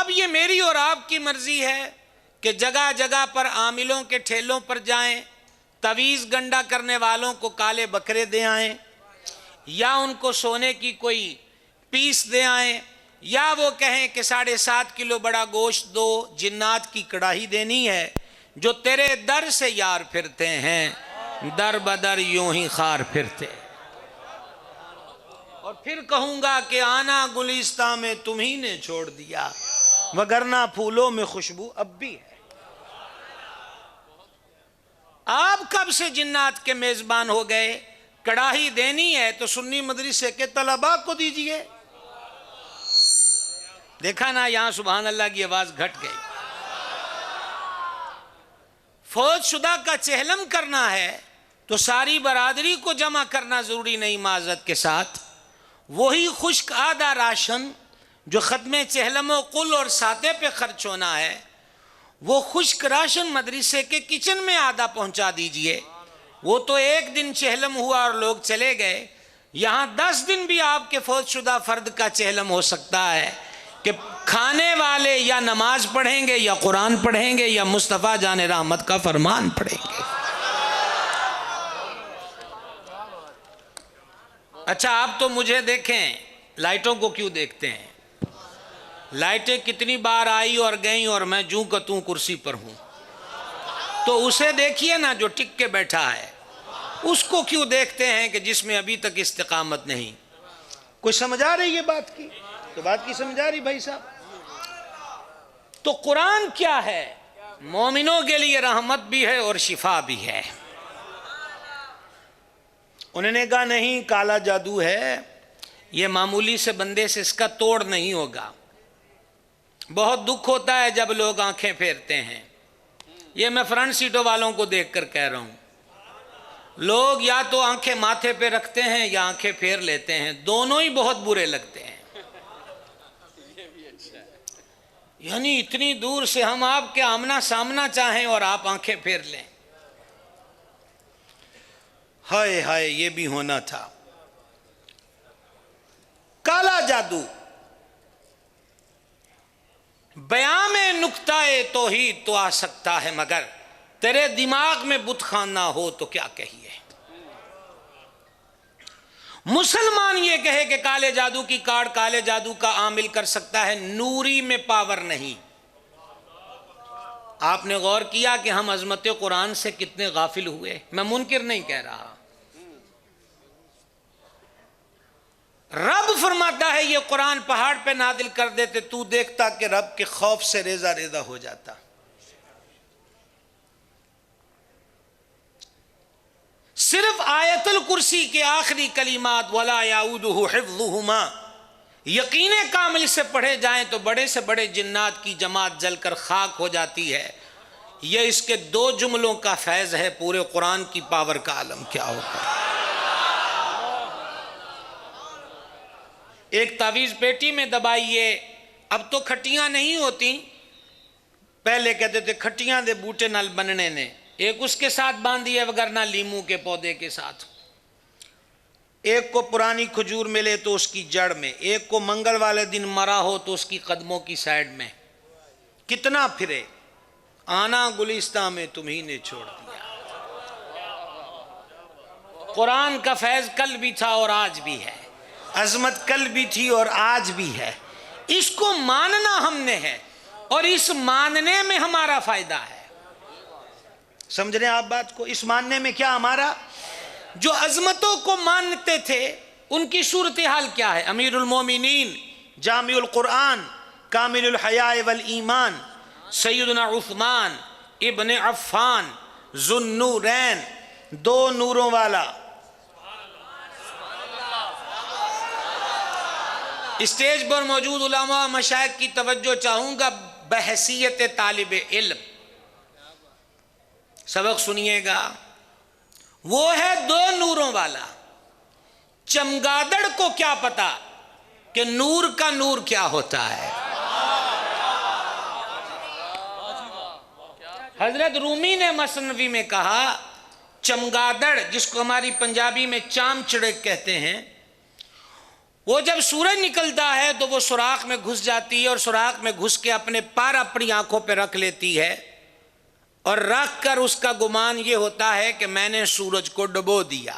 اب یہ میری اور آپ کی مرضی ہے کہ جگہ جگہ پر عاملوں کے ٹھیلوں پر جائیں، تویز گنڈا کرنے والوں کو کالے بکرے دے آئیں، یا ان کو سونے کی کوئی پیس دے آئیں، یا وہ کہیں کہ 7.5 کلو بڑا گوشت دو، جنات کی کڑاہی دینی ہے جو تیرے در سے یار پھرتے ہیں، در بدر یوں ہی خار پھرتے۔ اور پھر کہوں گا کہ آنا گلستان میں تمہیں نے چھوڑ دیا، وگرنہ پھولوں میں خوشبو اب بھی ہے۔ آپ کب سے جنات کے میزبان ہو گئے؟ کڑاہی دینی ہے تو سنی مدرسے کے طلباء کو دیجئے۔ دیکھا نا یہاں سبحان اللہ کی آواز گھٹ گئی۔ فوت شدہ کا چہلم کرنا ہے تو ساری برادری کو جمع کرنا ضروری نہیں معذرت کے ساتھ، وہی خشک آدھا راشن جو ختم چہلم و قل اور ساتے پہ خرچ ہونا ہے، وہ خشک راشن مدرسے کے کچن میں آدھا پہنچا دیجئے۔ وہ تو ایک دن چہلم ہوا اور لوگ چلے گئے، یہاں 10 دن بھی آپ کے فوت شدہ فرد کا چہلم ہو سکتا ہے کہ کھانے والے یا نماز پڑھیں گے یا قرآن پڑھیں گے یا مصطفیٰ جان رحمت کا فرمان پڑھیں گے۔ اچھا آپ تو مجھے دیکھیں، لائٹوں کو کیوں دیکھتے ہیں؟ لائٹیں کتنی بار آئی اور گئیں اور میں جوں کا توں کرسی پر ہوں، تو اسے دیکھیے نا جو ٹک کے بیٹھا ہے، اس کو کیوں دیکھتے ہیں کہ جس میں ابھی تک استقامت نہیں؟ کوئی سمجھ آ رہی ہے بات کی؟ تو بات کی سمجھ آ رہی بھائی صاحب؟ تو قرآن کیا ہے؟ مومنوں کے لیے رحمت بھی ہے اور شفا بھی ہے۔ انہوں نے کہا نہیں کالا جادو ہے، یہ معمولی سے بندے سے اس کا توڑ نہیں ہوگا۔ بہت دکھ ہوتا ہے جب لوگ آنکھیں پھیرتے ہیں، یہ میں فرنٹ سیٹوں والوں کو دیکھ کر کہہ رہا ہوں۔ لوگ یا تو آنکھیں ماتھے پہ رکھتے ہیں یا آنکھیں پھیر لیتے ہیں، دونوں ہی بہت برے لگتے ہیں۔ یعنی اتنی دور سے ہم آپ کے آمنا سامنا چاہیں اور آپ آنکھیں پھیر لیں، ہائے ہائے یہ بھی ہونا تھا۔ کالا جادو بیان میں نکتہ توحید تو آ سکتا ہے، مگر تیرے دماغ میں بت خانہ ہو تو کیا کہیے۔ مسلمان یہ کہے کہ کالے جادو کی کارڈ کالے جادو کا عامل کر سکتا ہے، نوری میں پاور نہیں۔ آپ نے غور کیا کہ ہم عظمت قرآن سے کتنے غافل ہوئے؟ میں منکر نہیں کہہ رہا۔ رب فرماتا ہے یہ قرآن پہاڑ پہ نازل کر دیتے، تو دیکھتا کہ رب کے خوف سے ریزہ ریزہ ہو جاتا۔ صرف آیت الکرسی کے آخری کلمات وَلَا يَعُودُهُ حِفْظُهُمَا یقین کامل سے پڑھے جائیں تو بڑے سے بڑے جنات کی جماعت جل کر خاک ہو جاتی ہے۔ یہ اس کے 2 جملوں کا فیض ہے، پورے قرآن کی پاور کا عالم کیا ہوگا۔ ایک تعویذ پیٹی میں دبائیے، اب تو کھٹیاں نہیں ہوتی، پہلے کہتے تھے کھٹیاں دے بوٹے نال بننے نے، ایک اس کے ساتھ باندھیے وگرنہ لیموں کے پودے کے ساتھ، ایک کو پرانی کھجور ملے تو اس کی جڑ میں، ایک کو منگل والے دن مرا ہو تو اس کی قدموں کی سائیڈ میں، کتنا پھرے، آنا گلستان میں تمہیں نے چھوڑ دیا۔ قرآن کا فیض کل بھی تھا اور آج بھی ہے، عظمت کل بھی تھی اور آج بھی ہے، اس کو ماننا ہم نے ہے اور اس ماننے میں ہمارا فائدہ ہے۔ سمجھ رہے ہیں آپ بات کو؟ اس ماننے میں کیا ہمارا؟ جو عظمتوں کو مانتے تھے ان کی صورتحال کیا ہے؟ امیر المومنین، جامع القرآن، کامل الحیاء والایمان، سیدنا عثمان ابن عفان ذو النورین، 2 نوروں والا۔ اسٹیج پر موجود علماء مشائخ کی توجہ چاہوں گا بحیثیت طالب علم، سبق سنیے گا۔ وہ ہے 2 نوروں والا۔ چمگادڑ کو کیا پتا کہ نور کا نور کیا ہوتا ہے؟ حضرت رومی نے مثنوی میں کہا چمگادڑ، جس کو ہماری پنجابی میں چام چڑک کہتے ہیں، وہ جب سورج نکلتا ہے تو وہ سوراخ میں گھس جاتی ہے اور سوراخ میں گھس کے اپنے پر اپنی آنکھوں پہ رکھ لیتی ہے اور رکھ کر اس کا گمان یہ ہوتا ہے کہ میں نے سورج کو ڈبو دیا.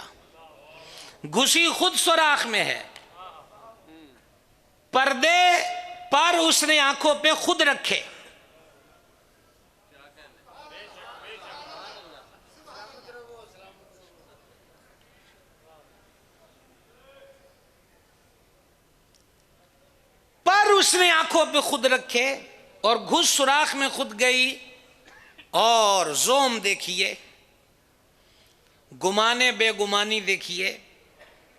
گھسی خود سوراخ میں ہے, پردے پر اس نے آنکھوں پہ خود رکھے. پر اس نے آنکھوں پہ خود رکھے اور گھس سوراخ میں خود گئی. اور زوم دیکھیے, گمانے بے گمانی دیکھیے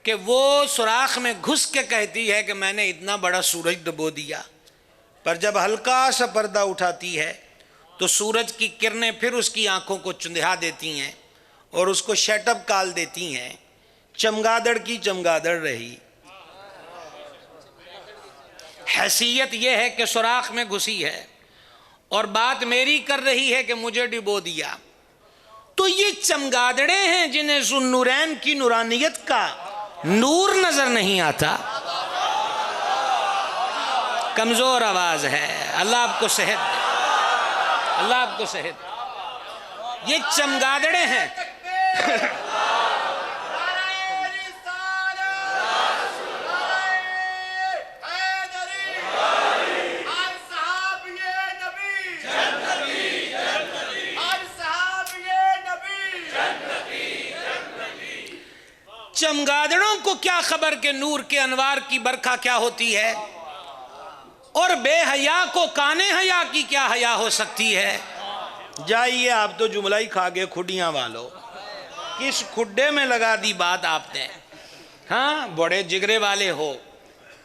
کہ وہ سوراخ میں گھس کے کہتی ہے کہ میں نے اتنا بڑا سورج ڈبو دیا, پر جب ہلکا سا پردہ اٹھاتی ہے تو سورج کی کرنیں پھر اس کی آنکھوں کو چندھا دیتی ہیں اور اس کو شیٹ اپ کال دیتی ہیں. چمگادڑ کی چمگادڑ رہی. حیثیت یہ ہے کہ سوراخ میں گھسی ہے اور بات میری کر رہی ہے کہ مجھے ڈبو دیا. تو یہ چمگادڑے ہیں جنہیں ذو النورین کی نورانیت کا نور نظر نہیں آتا. کمزور آواز ہے, اللہ آپ کو صحت دے, اللہ آپ کو صحت دے. یہ چمگادڑے ہیں. چمگادڑوں کو کیا خبر کہ نور کے انوار کی برکھا کیا ہوتی ہے, اور بے حیا کو کانے حیا کی کیا حیا ہو سکتی ہے. جائیے آپ تو جملہ ہی کھا گئے کھڈیاں والو, کس کھڈے میں لگا دی بات آپ نے. ہاں بڑے جگرے والے ہو.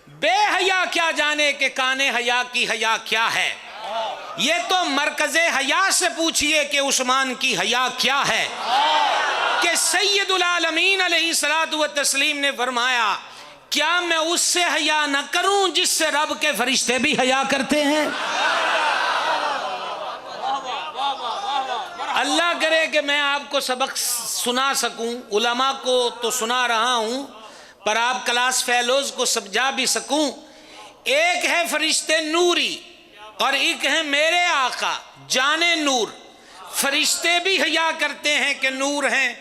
بے حیا کیا جانے کہ کانے حیا کی حیا کیا ہے. یہ تو مرکز حیا سے پوچھئے کہ عثمان کی حیا کیا ہے, کہ سید العالمین علیہ الصلوۃ والتسلیم نے فرمایا کیا میں اس سے حیا نہ کروں جس سے رب کے فرشتے بھی حیا کرتے ہیں. اللہ کرے کہ میں آپ کو سبق سنا سکوں, علماء کو تو سنا رہا ہوں پر آپ کلاس فیلوز کو سمجھا بھی سکوں. ایک ہے فرشتے نوری اور ایک ہے میرے آقا جان نور. فرشتے بھی حیا کرتے ہیں کہ نور ہیں,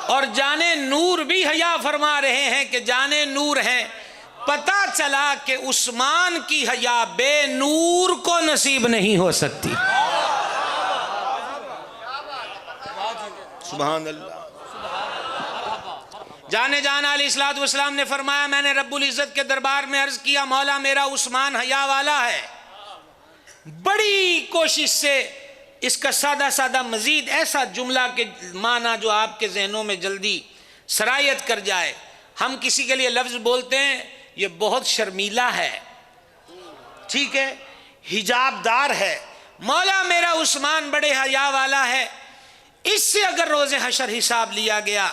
اور جان نور بھی حیا فرما رہے ہیں کہ جان نور ہیں. پتہ چلا کہ عثمان کی حیا بے نور کو نصیب نہیں ہو سکتی. سبحان اللہ. جانے جانا علیہ الصلوۃ والسلام نے فرمایا میں نے رب العزت کے دربار میں عرض کیا مولا میرا عثمان حیا والا ہے. بڑی کوشش سے اس کا سادہ سادہ مزید ایسا جملہ کے معنی جو آپ کے ذہنوں میں جلدی سرایت کر جائے. ہم کسی کے لیے لفظ بولتے ہیں یہ بہت شرمیلا ہے, ٹھیک ہے, حجاب دار ہے. مولا میرا عثمان بڑے حیا والا ہے, اس سے اگر روز حشر حساب لیا گیا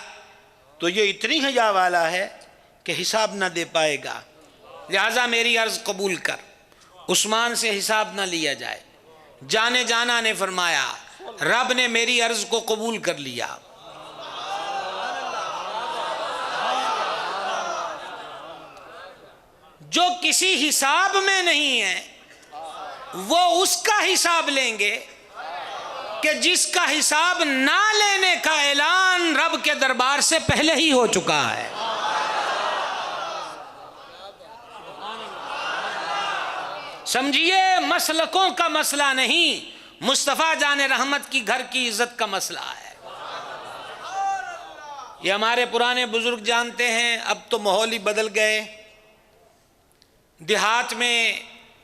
تو یہ اتنی حیا والا ہے کہ حساب نہ دے پائے گا. لہذا میری عرض قبول کر, عثمان سے حساب نہ لیا جائے. جانے جانا نے فرمایا رب نے میری عرض کو قبول کر لیا. جو کسی حساب میں نہیں ہے وہ اس کا حساب لیں گے کہ جس کا حساب نہ لینے کا اعلان رب کے دربار سے پہلے ہی ہو چکا ہے. سمجھیے مسلکوں کا مسئلہ نہیں, مصطفیٰ جان رحمت کی گھر کی عزت کا مسئلہ ہے. یہ ہمارے پرانے بزرگ جانتے ہیں, اب تو ماحول ہی بدل گئے. دیہات میں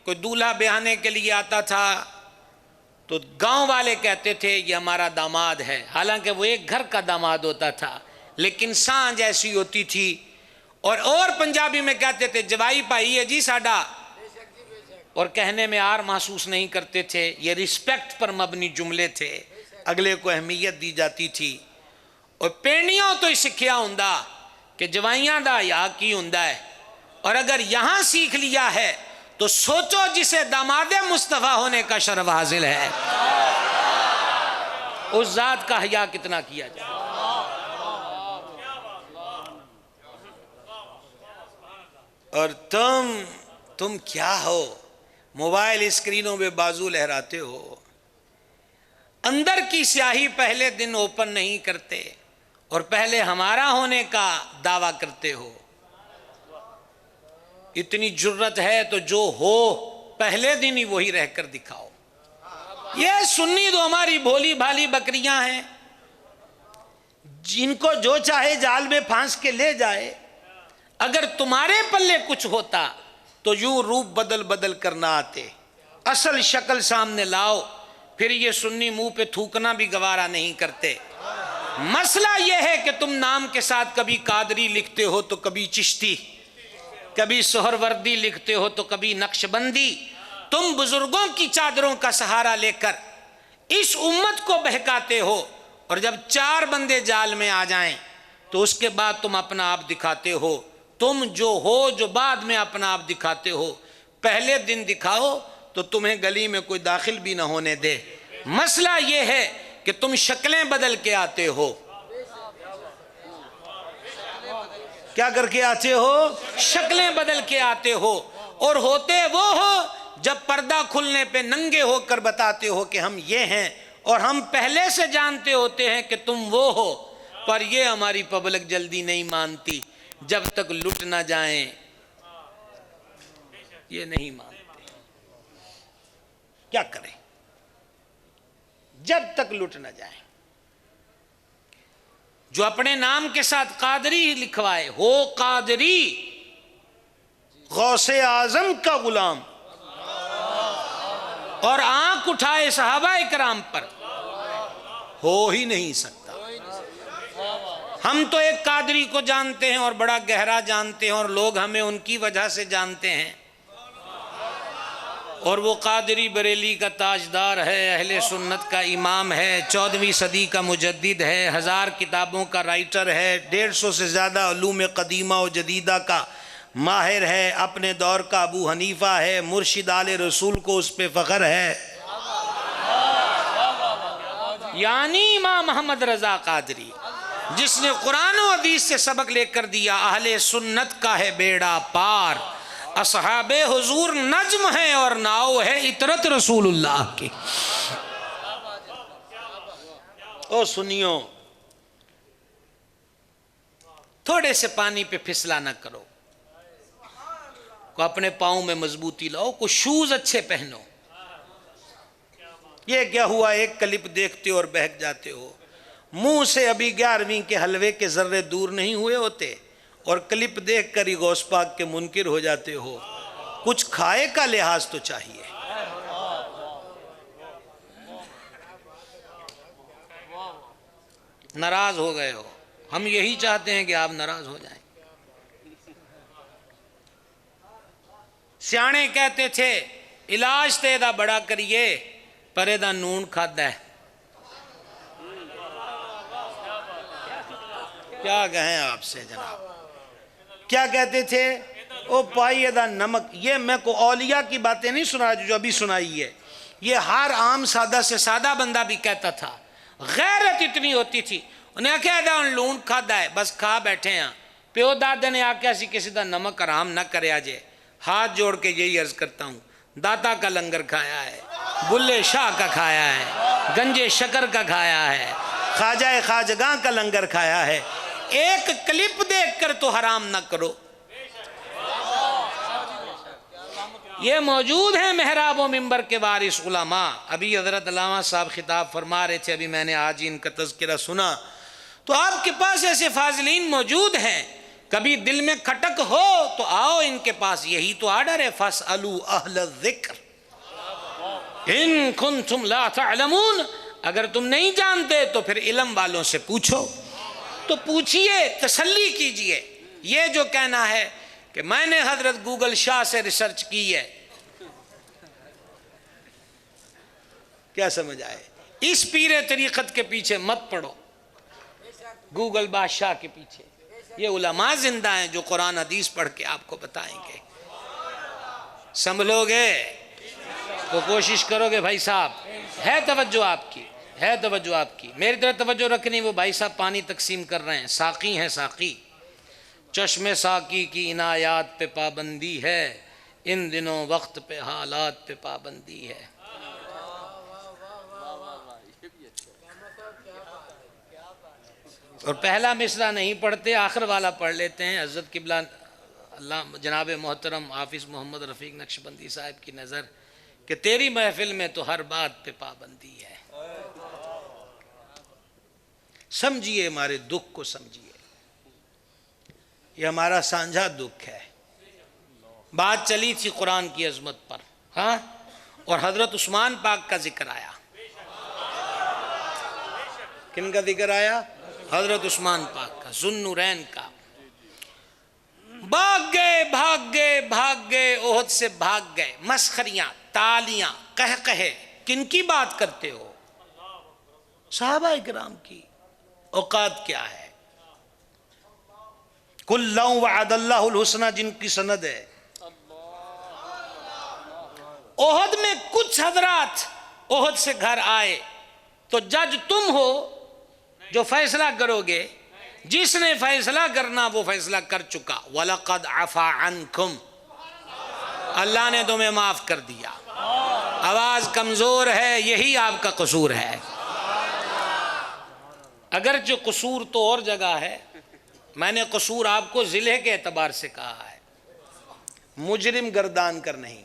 کوئی دولہا بیاہنے کے لیے آتا تھا تو گاؤں والے کہتے تھے یہ ہمارا داماد ہے, حالانکہ وہ ایک گھر کا داماد ہوتا تھا لیکن سانجھ ایسی ہوتی تھی. اور پنجابی میں کہتے تھے جوائی پائی ہے جی ساڈا, اور کہنے میں آر محسوس نہیں کرتے تھے. یہ رسپیکٹ پر مبنی جملے تھے, اگلے کو اہمیت دی جاتی تھی. اور پینڈیوں تو سکھیا ہوندا کہ جوائیاں دا یا کی ہوندا ہے, اور اگر یہاں سیکھ لیا ہے تو سوچو جسے داماد مصطفیٰ ہونے کا شرف حاصل ہے اس ذات کا حیا کتنا کیا جائے. اور تم کیا ہو؟ موبائل اسکرینوں میں بازو لہراتے ہو، اندر کی سیاہی پہلے دن اوپن نہیں کرتے اور پہلے ہمارا ہونے کا دعویٰ کرتے ہو۔ اتنی جرت ہے تو جو ہو پہلے دن ہی وہی رہ کر دکھاؤ۔ یہ سنی تو ہماری بھولی بھالی بکریاں ہیں، جن کو جو چاہے جال میں پھانس کے لے جائے۔ اگر تمہارے پلے کچھ ہوتا تو یوں روپ بدل بدل کر نہ آتے، اصل شکل سامنے لاؤ، پھر یہ سنی منہ پہ تھوکنا بھی گوارا نہیں کرتے۔ مسئلہ یہ ہے کہ تم نام کے ساتھ کبھی قادری لکھتے ہو تو کبھی چشتی، کبھی سہروردی لکھتے ہو تو کبھی نقش بندی۔ تم بزرگوں کی چادروں کا سہارا لے کر اس امت کو بہکاتے ہو، اور جب 4 بندے جال میں آ جائیں تو اس کے بعد تم اپنا آپ دکھاتے ہو۔ تم جو ہو جو بعد میں اپنا آپ دکھاتے ہو، پہلے دن دکھاؤ تو تمہیں گلی میں کوئی داخل بھی نہ ہونے دے۔ مسئلہ یہ ہے کہ تم شکلیں بدل کے آتے ہو۔ کیا کر کے آتے ہو؟ شکلیں بدل کے آتے ہو، اور ہوتے وہ ہو جب پردہ کھلنے پہ ننگے ہو کر بتاتے ہو کہ ہم یہ ہیں، اور ہم پہلے سے جانتے ہوتے ہیں کہ تم وہ ہو، پر یہ ہماری پبلک جلدی نہیں مانتی۔ جب تک لٹ نہ جائیں یہ نہیں مانتے، کیا کریں؟ جب تک لٹ نہ جائیں۔ جو اپنے نام کے ساتھ قادری ہی لکھوائے، ہو قادری غوث اعظم کا غلام، اور آنکھ اٹھائے صحابہ کرام پر، ہو ہی نہیں سکتا۔ ہم تو ایک قادری کو جانتے ہیں اور بڑا گہرا جانتے ہیں، اور لوگ ہمیں ان کی وجہ سے جانتے ہیں، اور وہ قادری بریلی کا تاجدار ہے، اہل سنت کا امام ہے، 14ویں صدی کا مجدد ہے، 1000 کتابوں کا رائٹر ہے، 150 سے زیادہ علوم قدیمہ و جدیدہ کا ماہر ہے، اپنے دور کا ابو حنیفہ ہے، مرشد آل رسول کو اس پہ فخر ہے۔ یعنی امام محمد رضا قادری، جس نے قرآن و حدیث سے سبق لے کر دیا اہل سنت کا ہے بیڑا پار، اصحاب حضور نجم ہے اور ناؤ ہے عطرت رسول اللہ کی۔ او سنیو، تھوڑے سے پانی پہ پھسلا نہ کرو، کو اپنے پاؤں میں مضبوطی لاؤ، کو شوز اچھے پہنو۔ یہ کیا ہوا؟ ایک کلپ دیکھتے اور بہک جاتے ہو، منہ سے ابھی 11ویں کے حلوے کے ذرے دور نہیں ہوئے ہوتے، اور کلپ دیکھ کر ہی غوث پاک کے منکر ہو جاتے ہو۔ کچھ کھائے کا لحاظ تو چاہیے۔ ناراض ہو گئے ہو، ہم یہی چاہتے ہیں کہ آپ ناراض ہو جائیں۔ سیانے کہتے تھے علاج تے دا بڑا کریے پرے دا نون کھادا ہے۔ کیا کہیں آپ سے جناب، کیا کہتے تھے؟ او پائیے دا نمک۔ یہ میں کو اولیاء کی باتیں نہیں سنا جو ابھی سنائی ہے، یہ ہر عام سادہ سے سادہ بندہ بھی کہتا تھا۔ غیرت اتنی ہوتی تھی، انہیں کہہ دا لون کھادا ہے، بس کھا بیٹھے ہیں۔ پیو دادے نے آکے ایسی کسی دا نمک حرام نہ کرے آجے۔ ہاتھ جوڑ کے یہی عرض کرتا ہوں، داتا کا لنگر کھایا ہے، بلے شاہ کا کھایا ہے، گنجے شکر کا کھایا ہے، خواجہ خواجگاں کا لنگر کھایا ہے۔ ایک کلپ دیکھ کر تو حرام نہ کرو۔ یہ موجود ہیں محراب و منبر کے وارث علماء۔ ابھی حضرت علامہ صاحب خطاب فرما رہے تھے، ابھی میں نے آج ان کا تذکرہ سنا، تو آپ کے پاس ایسے فاضلین موجود ہیں، کبھی دل میں کھٹک ہو تو آؤ ان کے پاس، یہی تو آرڈر ہے، فَاسْأَلُوا أَهْلَ الذِّكْرِ إِن كُنتُمْ لَا تَعْلَمُونَ۔ اگر تم نہیں جانتے تو پھر علم والوں سے پوچھو، تو پوچھئے، تسلی کیجئے۔ یہ جو کہنا ہے کہ میں نے حضرت گوگل شاہ سے ریسرچ کی ہے، کیا سمجھ آئے؟ اس پیر طریقت کے پیچھے مت پڑو، گوگل بادشاہ کے پیچھے۔ یہ علماء زندہ ہیں جو قرآن حدیث پڑھ کے آپ کو بتائیں گے۔ سنبھلو گے تو کوشش کرو گے بھائی صاحب، ہے توجہ آپ کی، ہے توجہ آپ کی، میری طرح توجہ رکھنی۔ وہ بھائی صاحب پانی تقسیم کر رہے ہیں، ساقی ہیں ساقی، چشم ساقی کی عنایات پہ پابندی ہے، ان دنوں وقت پہ حالات پہ پابندی ہے۔ اور پہلا مصرع نہیں پڑھتے، آخر والا پڑھ لیتے ہیں۔ حضرت قبلہ اللہ جناب محترم حافظ محمد رفیق نقشبندی صاحب کی نظر کہ تیری محفل میں تو ہر بات پہ پابندی ہے۔ سمجھیے ہمارے دکھ کو، سمجھیے یہ ہمارا سانجھا دکھ ہے۔ بات چلی تھی قرآن کی عظمت پر، ہاں، اور حضرت عثمان پاک کا ذکر آیا۔ کن کا ذکر آیا؟ حضرت عثمان پاک کا، ذو النورین کا۔ بھاگ گئے بھاگ گئے بھاگ گئے، احد سے بھاگ گئے۔ مسخریاں، تالیاں، قہقہے، کن کی بات کرتے ہو؟ صحابہ کرام کی۔ اوقات کیا ہے؟ کُلًّا وعد اللہ الحسنى، جن کی سند ہے۔ احد میں کچھ حضرات احد سے گھر آئے تو جج تم ہو جو فیصلہ کرو گے۔ جس نے فیصلہ کرنا وہ فیصلہ کر چکا۔ وَلَقَدْ عَفَا عَنْكُمْ، اللہ نے تمہیں معاف کر دیا۔ آواز کمزور ہے، یہی آپ کا قصور ہے۔ اگرچہ قصور تو اور جگہ ہے، میں نے قصور آپ کو ضلع کے اعتبار سے کہا ہے، مجرم گردان کر نہیں۔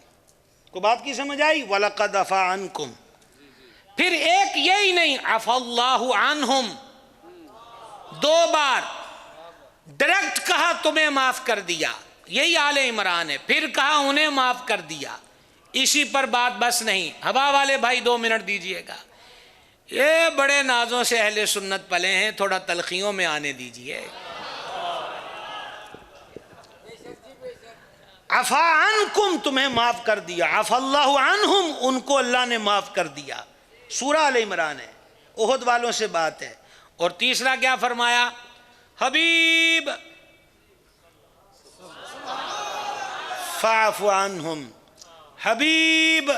کو بات کی سمجھ آئی؟ وَلَقَدْ عَفَا عَنْكُمْ۔ پھر ایک یہی نہیں، عَفَا اللَّهُ عَنْهُمْ، دو بار ڈائریکٹ کہا تمہیں معاف کر دیا، یہی آل عمران ہے۔ پھر کہا انہیں معاف کر دیا۔ اسی پر بات بس نہیں۔ ہوا والے بھائی 2 منٹ دیجئے گا، یہ بڑے نازوں سے اہل سنت پلے ہیں، تھوڑا تلخیوں میں آنے دیجئے۔ عفا عنکم، تمہیں معاف کر دیا۔ عفا اللہ عنہم، ان کو اللہ نے معاف کر دیا۔ سورہ آل عمران ہے، احد والوں سے بات ہے۔ اور تیسرا کیا فرمایا؟ حبیب فاعف عنہم، حبیب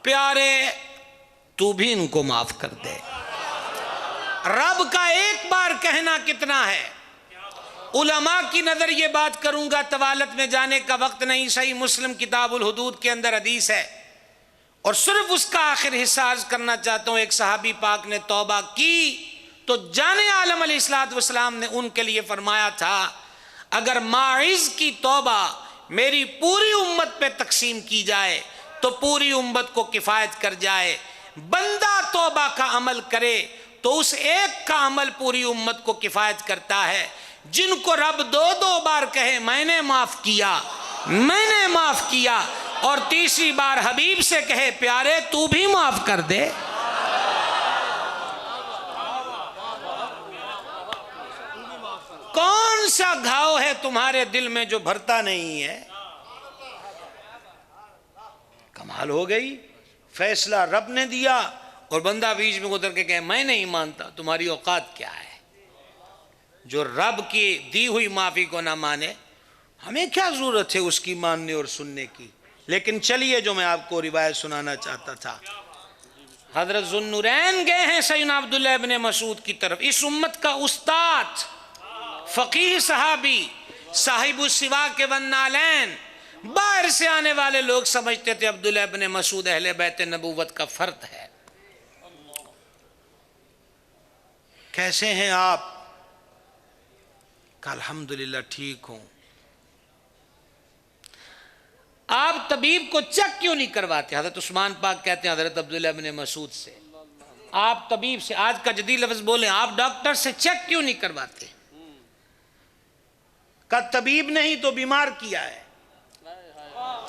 پیارے تو بھی ان کو معاف کر دے۔ رب کا ایک بار کہنا کتنا ہے؟ علماء کی نظر یہ بات کروں گا، طوالت میں جانے کا وقت نہیں۔ صحیح مسلم کتاب الحدود کے اندر حدیث ہے، اور صرف اس کا آخر حصہ عرض کرنا چاہتا ہوں۔ ایک صحابی پاک نے توبہ کی تو جانے عالم علیہ السلام نے ان کے لیے فرمایا تھا، اگر ماعز کی توبہ میری پوری امت پہ تقسیم کی جائے تو پوری امت کو کفایت کر جائے۔ بندہ توبہ کا عمل کرے تو اس ایک کا عمل پوری امت کو کفایت کرتا ہے۔ جن کو رب 2 بار کہے میں نے معاف کیا، میں نے معاف کیا، اور تیسری بار حبیب سے کہے پیارے تو بھی معاف کر دے۔ کون سا گھاؤ ہے تمہارے دل میں جو بھرتا نہیں ہے؟ کمال ہو گئی، فیصلہ رب نے دیا اور بندہ بیچ میں اتر کے کہے میں نہیں مانتا۔ تمہاری اوقات کیا ہے؟ جو رب کی دی ہوئی معافی کو نہ مانے، ہمیں کیا ضرورت ہے اس کی ماننے اور سننے کی؟ لیکن چلیے جو میں آپ کو روایت سنانا چاہتا تھا، حضرت ذو النورین گئے ہیں سیدنا عبداللہ ابن مسعود کی طرف، اس امت کا استاد، فقیہ صحابی، صاحب السواک والنالین۔ باہر سے آنے والے لوگ سمجھتے تھے عبداللہ ابن مسعود اہل بیت نبوت کا فرد ہے۔ کیسے ہیں آپ؟ کہ الحمدللہ ٹھیک ہوں۔ آپ طبیب کو چیک کیوں نہیں کرواتے؟ حضرت عثمان پاک کہتے ہیں حضرت عبداللہ ابن مسعود سے، آپ طبیب سے، آج کا جدید لفظ بولیں، آپ ڈاکٹر سے چیک کیوں نہیں کرواتے؟ کہ طبیب نہیں تو بیمار کیا ہے۔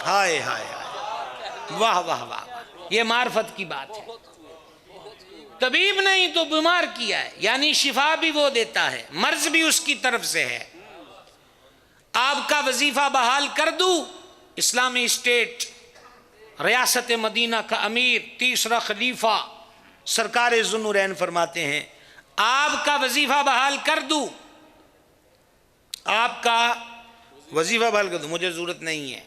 ہائے ہائے ہائے، واہ واہ واہ، یہ معرفت کی بات ہے۔ طبیب نہیں تو بیمار کیا ہے، یعنی شفا بھی وہ دیتا ہے، مرض بھی اس کی طرف سے ہے۔ آپ کا وظیفہ بحال کر دوں، اسلامی اسٹیٹ ریاست مدینہ کا امیر، تیسرا خلیفہ سرکار ذو النورین فرماتے ہیں آپ کا وظیفہ بحال کر دوں، آپ کا وظیفہ بحال کر دوں، مجھے ضرورت نہیں ہے۔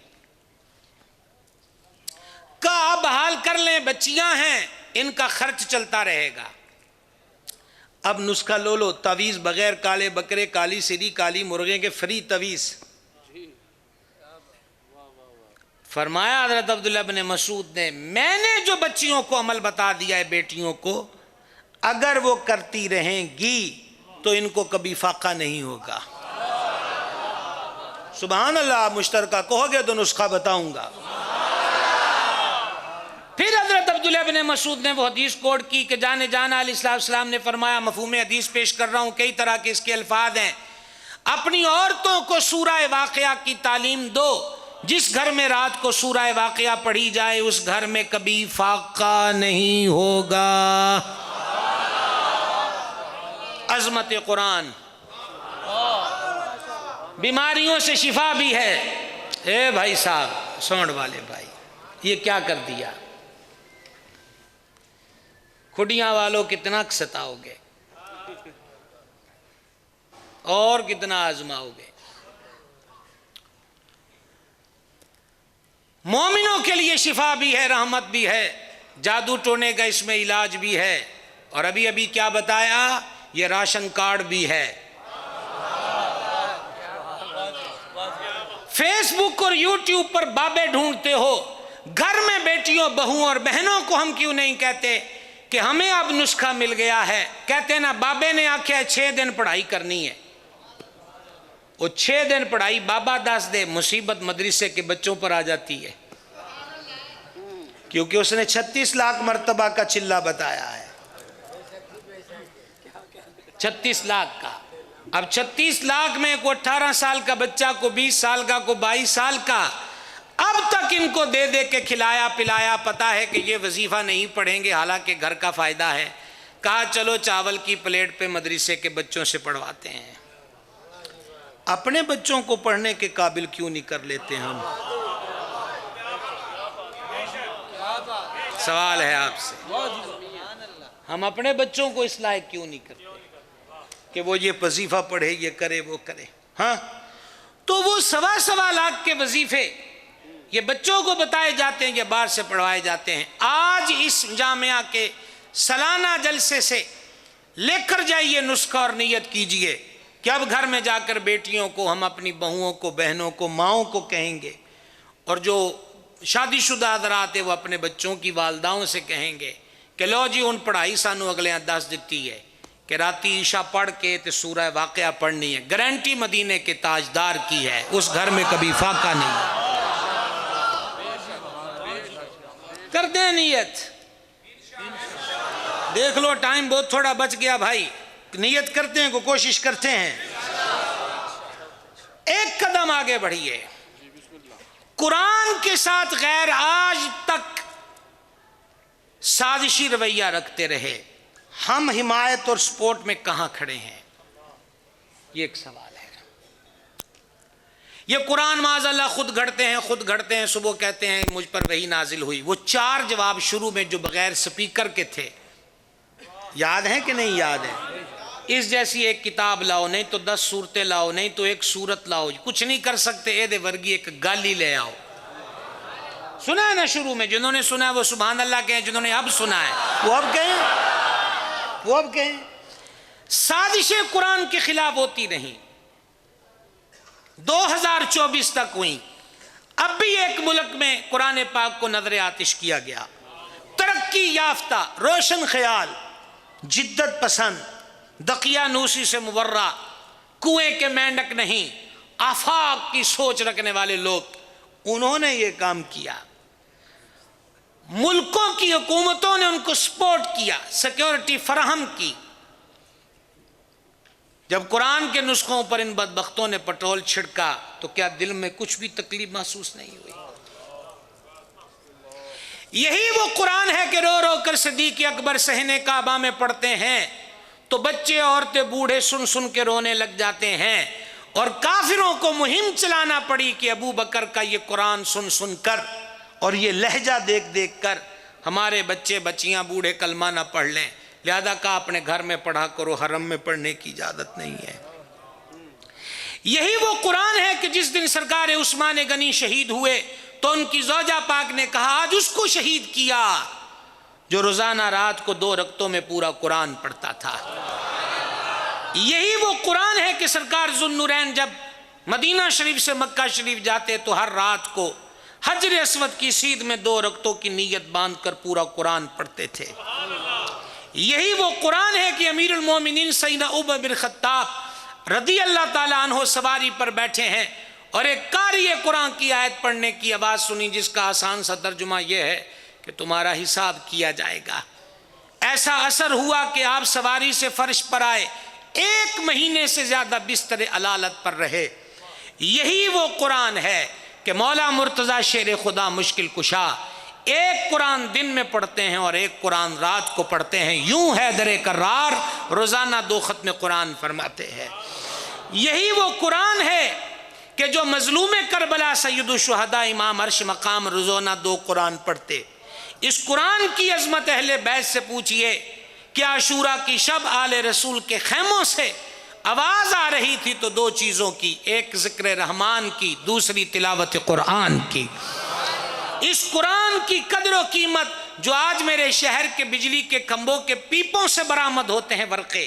کہ آپ بحال کر لیں، بچیاں ہیں ان کا خرچ چلتا رہے گا۔ اب نسخہ لو لو، تعویذ بغیر کالے بکرے، کالی سری، کالی مرغے کے فری تعویذ۔ فرمایا حضرت عبداللہ بن مسعود نے، میں نے جو بچیوں کو عمل بتا دیا ہے بیٹیوں کو، اگر وہ کرتی رہیں گی تو ان کو کبھی فاقہ نہیں ہوگا۔ سبحان اللہ، مشترکہ کہو گے تو نسخہ بتاؤں گا۔ پھر حضرت عبداللہ بن مسعود نے وہ حدیث کوٹ کی کہ جانے جانا علیہ السلام نے فرمایا، مفہوم حدیث پیش کر رہا ہوں، کئی طرح کے اس کے الفاظ ہیں، اپنی عورتوں کو سورہ واقعہ کی تعلیم دو، جس گھر میں رات کو سورہ واقعہ پڑھی جائے اس گھر میں کبھی فاقہ نہیں ہوگا۔ عظمت قرآن، بیماریوں سے شفا بھی ہے۔ اے بھائی صاحب، سونڈ والے بھائی، یہ کیا کر دیا؟ کھڈیاں والوں کتنا ستاؤ گے اور کتنا آزماؤ گے؟ مومنوں کے لیے شفا بھی ہے، رحمت بھی ہے، جادو ٹونے کا اس میں علاج بھی ہے، اور ابھی کیا بتایا، یہ راشن کارڈ بھی ہے۔ فیس بک اور یوٹیوب پر بابے ڈھونڈتے ہو، گھر میں بیٹیوں بہووں اور بہنوں کو ہم کیوں نہیں کہتے کہ ہمیں اب نسخہ مل گیا ہے؟ کہتے نا بابے نے آکھیا 6 دن پڑھائی کرنی ہے، وہ 6 دن پڑھائی بابا دس دے، مصیبت مدرسے کے بچوں پر آ جاتی ہے، کیونکہ اس نے 36 لاکھ مرتبہ کا چلہ بتایا ہے، 36 لاکھ کا۔ اب 36 لاکھ میں کو 18 سال کا بچہ، کو 20 سال کا، کو 22 سال کا، اب تک ان کو دے دے کے کھلایا پلایا، پتا ہے کہ یہ وظیفہ نہیں پڑھیں گے، حالانکہ گھر کا فائدہ ہے، کہا چلو چاول کی پلیٹ پہ مدرسے کے بچوں سے پڑھواتے ہیں۔ اپنے بچوں کو پڑھنے کے قابل کیوں نہیں کر لیتے ہم؟ سوال ہے آپ سے، ہم اپنے بچوں کو اس لائق کیوں نہیں کرتے کہ وہ یہ وظیفہ پڑھے، یہ کرے، وہ کرے؟ ہاں، تو وہ 1.25 لاکھ کے وظیفے یہ بچوں کو بتائے جاتے ہیں، یہ باہر سے پڑھوائے جاتے ہیں۔ آج اس جامعہ کے سالانہ جلسے سے لے کر جائیے نسخہ اور نیت کیجئے کہ اب گھر میں جا کر بیٹیوں کو ہم اپنی بہوؤں کو، بہنوں کو، ماؤں کو کہیں گے، اور جو شادی شدہ حضرات ہیں وہ اپنے بچوں کی والداؤں سے کہیں گے کہ لو جی ان پڑھائی سانو اگلے دس دیتی ہے کہ راتی عشاء پڑھ کے تے سورہ واقعہ پڑھنی ہے، گارنٹی مدینے کے تاجدار کی ہے، اس گھر میں کبھی فاقہ نہیں۔ کرتے ہیں نیت، دیکھ لو ٹائم بہت تھوڑا بچ گیا بھائی، نیت کرتے ہیں، کو کوشش کرتے ہیں، ایک قدم آگے بڑھیے۔ قرآن کے ساتھ غیر آج تک سازشی رویہ رکھتے رہے، ہم حمایت اور سپورٹ میں کہاں کھڑے ہیں؟ یہ ایک سوال ہے۔ یہ قرآن معاذ اللہ خود گھڑتے ہیں، صبح کہتے ہیں مجھ پر وحی نازل ہوئی، وہ 4 جواب شروع میں جو بغیر سپیکر کے تھے، یاد ہیں کہ نہیں یاد ہے؟ اس جیسی ایک کتاب لاؤ، نہیں تو 10 سورتیں لاؤ، نہیں تو ایک سورت لاؤ، کچھ نہیں کر سکتے، اے دے ورگی ایک گالی لے آؤ۔ سنا ہے نا شروع میں؟ جنہوں نے سنا ہے وہ سبحان اللہ کہیں، جنہوں نے اب سنا ہے وہ اب کہیں۔ سازشیں قرآن کے خلاف ہوتی نہیں، 2024 تک ہوئی، اب بھی ایک ملک میں قرآن پاک کو نظر آتش کیا گیا، ترقی یافتہ، روشن خیال، جدت پسند، دقیانوسی سے مورع، کنویں کے مینڈک نہیں، آفاق کی سوچ رکھنے والے لوگ، انہوں نے یہ کام کیا، ملکوں کی حکومتوں نے ان کو سپورٹ کیا، سیکیورٹی فراہم کی۔ جب قرآن کے نسخوں پر ان بدبختوں نے پٹرول چھڑکا تو کیا دل میں کچھ بھی تکلیف محسوس نہیں ہوئی؟ یہی وہ قرآن ہے کہ رو رو کر صدیق اکبر صحن کعبہ میں پڑھتے ہیں تو بچے عورتیں بوڑھے سن سن کے رونے لگ جاتے ہیں، اور کافروں کو مہم چلانا پڑی کہ ابو بکر کا یہ قرآن سن سن کر اور یہ لہجہ دیکھ دیکھ کر ہمارے بچے بچیاں بوڑھے کلمہ نہ پڑھ لیں، لہذا کہا اپنے گھر میں پڑھا کرو، حرم میں پڑھنے کی اجازت نہیں ہے۔ یہی وہ قرآن ہے کہ جس دن سرکار عثمان غنی شہید ہوئے تو ان کی زوجہ پاک نے کہا آج اس کو شہید کیا جو روزانہ رات کو 2 رکعتوں میں پورا قرآن پڑھتا تھا۔ یہی وہ قرآن ہے کہ سرکار ذوالنورین جب مدینہ شریف سے مکہ شریف جاتے تو ہر رات کو حجر اسود کی سیدھ میں 2 رکعتوں کی نیت باندھ کر پورا قرآن پڑھتے تھے۔ یہی وہ قرآن ہے کہ امیر المومنین سیدنا عمر بن خطاب رضی اللہ تعالیٰ عنہ سواری پر بیٹھے ہیں اور ایک قاری قرآن کی آیت پڑھنے کی آواز سنی، جس کا آسان سا ترجمہ یہ ہے کہ تمہارا حساب کیا جائے گا۔ ایسا اثر ہوا کہ آپ سواری سے فرش پر آئے، 1 مہینے سے زیادہ بستر علالت پر رہے۔ یہی وہ قرآن ہے کہ مولا مرتضیٰ شیر خدا مشکل کشا ایک قرآن دن میں پڑھتے ہیں اور ایک قرآن رات کو پڑھتے ہیں، یوں ہے در کرار روزانہ 2 ختم قرآن فرماتے ہیں۔ یہی وہ قرآن ہے کہ جو مظلوم کربلا سید الشہداء امام عرش مقام روزانہ 2 قرآن پڑھتے۔ اس قرآن کی عظمت اہل بیت سے پوچھئے کہ عاشوراء کی شب آل رسول کے خیموں سے آواز آ رہی تھی تو 2 چیزوں کی، ایک ذکر رحمان کی، دوسری تلاوت قرآن کی۔ اس قرآن کی قدر و قیمت جو آج میرے شہر کے بجلی کے کھمبوں کے پیپوں سے برآمد ہوتے ہیں ورقے،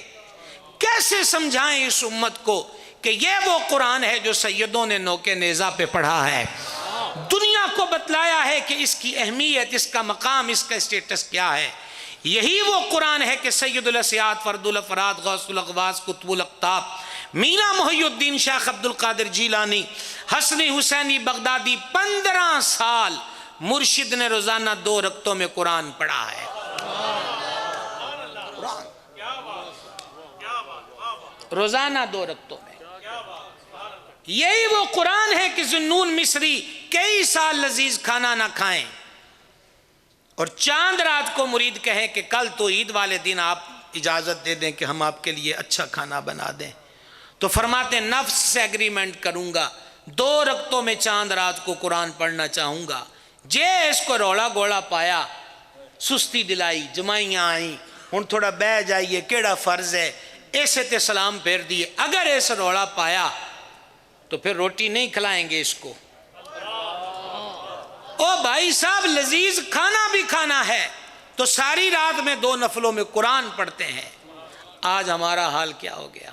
کیسے سمجھائیں اس امت کو کہ یہ وہ قرآن ہے جو سیدوں نے نوکے نیزہ پہ پڑھا ہے، دنیا کو بتلایا ہے کہ اس کی اہمیت، اس کا مقام، اس کا اسٹیٹس کیا ہے۔ یہی وہ قرآن ہے کہ سید الاسیاد، فرد الافراد، غوث الاغواث، قطب الاقطاب، میرا محی الدین شیخ عبد القادر جیلانی، حسنی حسینی بغدادی 15 سال مرشد نے روزانہ 2 رکعتوں میں قرآن پڑھا ہے۔ روزانہ 2 رکعتوں میں۔ یہی وہ قرآن ہے کہ ذوالنون مصری کئی سال لذیذ کھانا نہ کھائیں اور چاند رات کو مرید کہیں کہ کل تو عید والے دن آپ اجازت دے دیں کہ ہم آپ کے لیے اچھا کھانا بنا دیں، تو فرماتے ہیں نفس سے ایگریمنٹ کروں گا، 2 رکعتوں میں چاند رات کو قرآن پڑھنا چاہوں گا۔ جے اس کو روڑا گوڑا پایا، سستی دلائی، جمائیاں آئیں، ہن تھوڑا بہ جائیے کیڑا فرض ہے، ایسے تے سلام پھیر دیے۔ اگر ایسے روڑا پایا تو پھر روٹی نہیں کھلائیں گے اس کو۔ او بھائی صاحب، لذیذ کھانا بھی کھانا ہے تو ساری رات میں 2 نفلوں میں قرآن پڑھتے ہیں۔ آج ہمارا حال کیا ہو گیا؟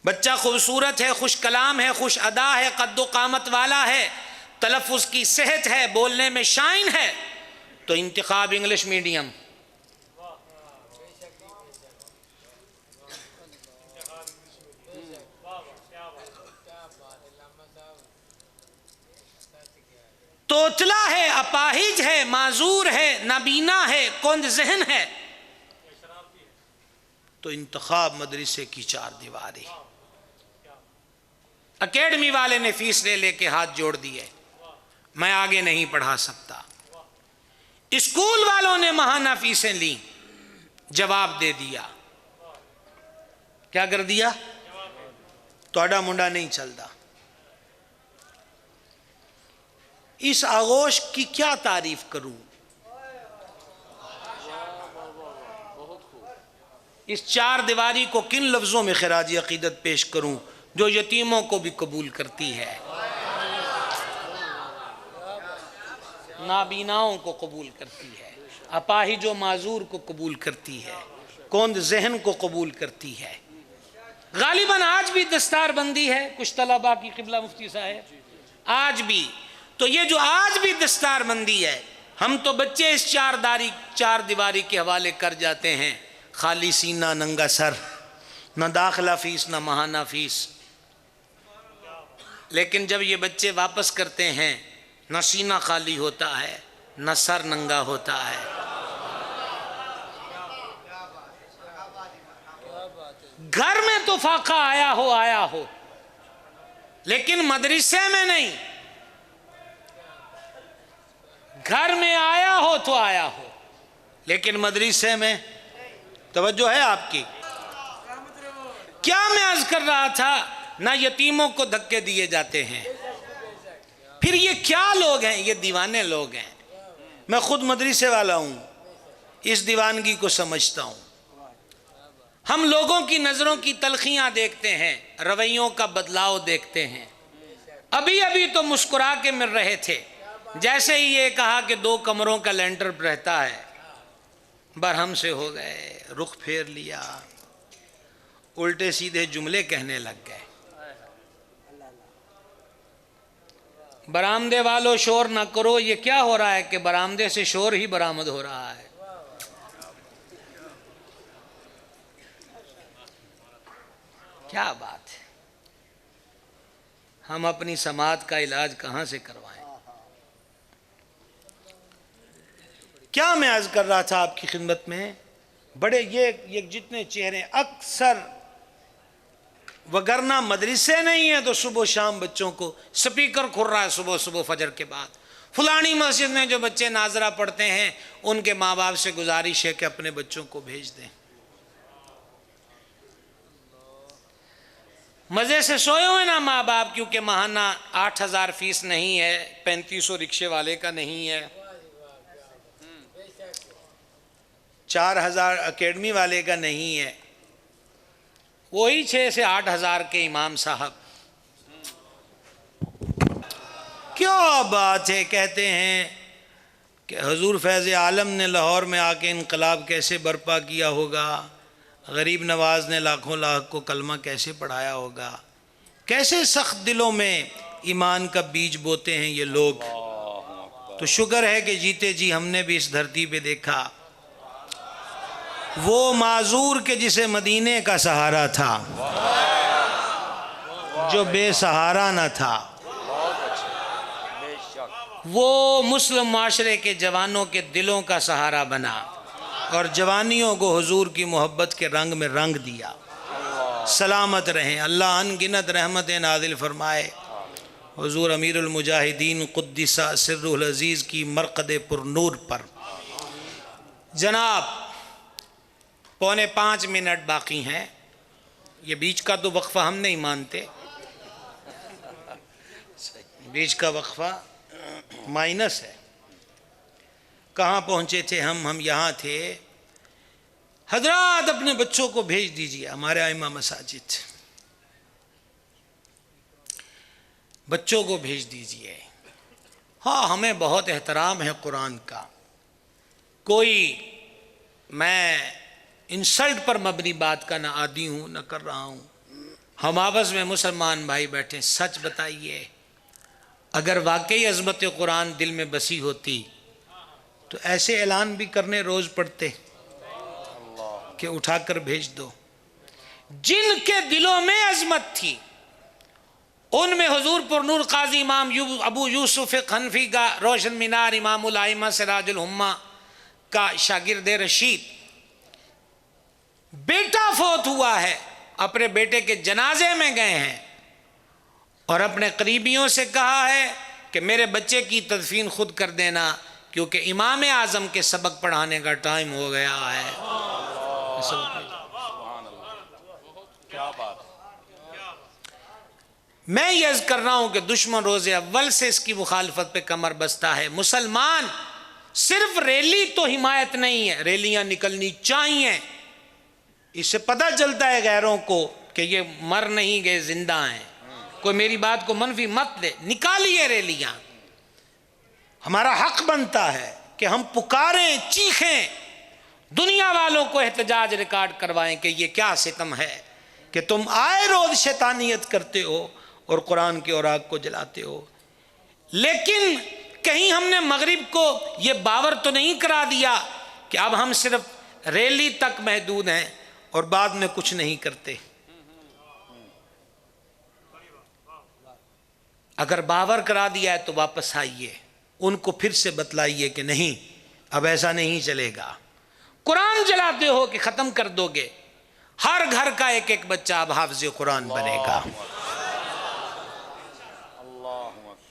بچہ خوبصورت ہے، خوش کلام ہے، خوش ادا ہے، قد و قامت والا ہے، تلفظ کی صحت ہے، بولنے میں شائن ہے، تو انتخاب انگلش میڈیم۔ توتلا ہے، اپاہج ہے، معذور ہے، نابینا ہے، کند ذہن ہے، تو انتخاب مدرسے کی 4 دیواری۔ اکیڈمی والے نے فیس لے کے ہاتھ جوڑ دیے، میں آگے نہیں پڑھا سکتا۔ اسکول والوں نے ماہانہ فیسیں لیں، جواب دے دیا۔ کیا کر دیا؟ توڑا منڈا نہیں چلتا۔ اس آغوش کی کیا تعریف کروں؟ اس 4 دیواری کو کن لفظوں میں خراج عقیدت پیش کروں جو یتیموں کو بھی قبول کرتی ہے، نابیناؤں کو قبول کرتی ہے، اپاہج و معذور کو قبول کرتی ہے، کند ذہن کو قبول کرتی ہے۔ غالباً آج بھی دستار بندی ہے، کچھ طلباء کی قبلہ مفتی صاحب، آج بھی تو یہ جو آج بھی دستار بندی ہے، ہم تو بچے اس 4 دیواری کے حوالے کر جاتے ہیں، خالی سینہ ننگا سر، نہ داخلہ فیس نہ ماہانہ فیس۔ لیکن جب یہ بچے واپس کرتے ہیں، نہ سینہ خالی ہوتا ہے، نہ سر ننگا ہوتا ہے۔ گھر میں تو فاقہ آیا ہو لیکن مدرسے میں نہیں۔ گھر میں آیا ہو تو آیا ہو لیکن مدرسے میں توجہ ہے آپ کی؟ کیا میں عرض کر رہا تھا؟ نہ یتیموں کو دھکے دیے جاتے ہیں۔ پھر یہ کیا لوگ ہیں؟ یہ دیوانے لوگ ہیں۔ میں خود مدرسے والا ہوں، اس دیوانگی کو سمجھتا ہوں۔ ہم لوگوں کی نظروں کی تلخیاں دیکھتے ہیں، رویوں کا بدلاؤ دیکھتے ہیں۔ ابھی تو مسکرا کے مل رہے تھے، جیسے ہی یہ کہا کہ 2 کمروں کا لینٹر رہتا ہے برہم سے ہو گئے، رخ پھیر لیا، الٹے سیدھے جملے کہنے لگ گئے۔ برآمدے والوں شور نہ کرو، یہ کیا ہو رہا ہے کہ برآمدے سے شور ہی برآمد ہو رہا ہے۔ کیا بات ہے، ہم اپنی سماعت کا علاج کہاں سے کروائیں؟ کیا میں عرض کر رہا تھا آپ کی خدمت میں، بڑے یہ جتنے چہرے اکثر، وگرنہ مدرسے نہیں ہیں تو صبح و شام بچوں کو سپیکر کھل رہا ہے، صبح صبح فجر کے بعد فلانی مسجد میں جو بچے ناظرہ پڑھتے ہیں ان کے ماں باپ سے گزارش ہے کہ اپنے بچوں کو بھیج دیں۔ مزے سے سوئے ہوئے نا ماں باپ، کیونکہ ماہانہ 8,000 فیس نہیں ہے، 3500 رکشے والے کا نہیں ہے، 4,000 اکیڈمی والے کا نہیں ہے، وہی 6 سے 8,000 کے امام صاحب۔ کیا بات ہے، کہتے ہیں کہ حضور فیض عالم نے لاہور میں آ کے انقلاب کیسے برپا کیا ہوگا، غریب نواز نے لاکھوں لاکھ کو کلمہ کیسے پڑھایا ہوگا، کیسے سخت دلوں میں ایمان کا بیج بوتے ہیں یہ لوگ۔ تو شکر ہے کہ جیتے جی ہم نے بھی اس دھرتی پہ دیکھا وہ معذور کے جسے مدینے کا سہارا تھا، جو بے سہارا نہ تھا، وہ مسلم معاشرے کے جوانوں کے دلوں کا سہارا بنا اور جوانیوں کو حضور کی محبت کے رنگ میں رنگ دیا۔ سلامت رہیں، اللہ ان گنت رحمت نازل فرمائے حضور امیر المجاہدین قدس سرہ العزیز کی مرقد پر نور پر۔ جناب 4.25 منٹ باقی ہیں، یہ بیچ کا تو وقفہ ہم نہیں مانتے، بیچ کا وقفہ مائنس ہے۔ کہاں پہنچے تھے ہم یہاں تھے۔ حضرات اپنے بچوں کو بھیج دیجئے، ہمارے ائمہ مساجد بچوں کو بھیج دیجئے۔ ہاں ہمیں بہت احترام ہے قرآن کا، کوئی میں انسلٹ پر مبنی بات کا نہ عادی ہوں نہ کر رہا ہوں۔ ہم آپس میں مسلمان بھائی بیٹھے، سچ بتائیے اگر واقعی عظمت قرآن دل میں بسی ہوتی تو ایسے اعلان بھی کرنے روز پڑتے کہ اٹھا کر بھیج دو۔ جن کے دلوں میں عظمت تھی ان میں حضور پر نور قاضی امام ابو یوسف حنفی کا روشن مینار، امام الائمہ سراج الامہ کا شاگرد رشید، بیٹا فوت ہوا ہے، اپنے بیٹے کے جنازے میں گئے ہیں اور اپنے قریبیوں سے کہا ہے کہ میرے بچے کی تدفین خود کر دینا کیونکہ امام اعظم کے سبق پڑھانے کا ٹائم ہو گیا ہے۔ میں یہ عرض کر رہا ہوں کہ دشمن روز اول سے اس کی مخالفت پہ کمر بستہ ہے۔ مسلمان صرف ریلی تو حمایت نہیں ہے، ریلیاں نکلنی چاہیے، اس سے پتہ چلتا ہے غیروں کو کہ یہ مر نہیں گئے، زندہ ہیں۔ کوئی میری بات کو منفی مت لے، نکالیے ریلیاں، ہمارا حق بنتا ہے کہ ہم پکاریں، چیخیں، دنیا والوں کو احتجاج ریکارڈ کروائیں کہ یہ کیا ستم ہے کہ تم آئے روز شیطانیت کرتے ہو اور قرآن کے اوراق کو جلاتے ہو۔ لیکن کہیں ہم نے مغرب کو یہ باور تو نہیں کرا دیا کہ اب ہم صرف ریلی تک محدود ہیں اور بعد میں کچھ نہیں کرتے۔ اگر باور کرا دیا ہے تو واپس آئیے، ان کو پھر سے بتلائیے کہ نہیں اب ایسا نہیں چلے گا۔ قرآن جلاتے ہو کہ ختم کر دو گے، ہر گھر کا ایک ایک بچہ اب حافظ قرآن بنے گا۔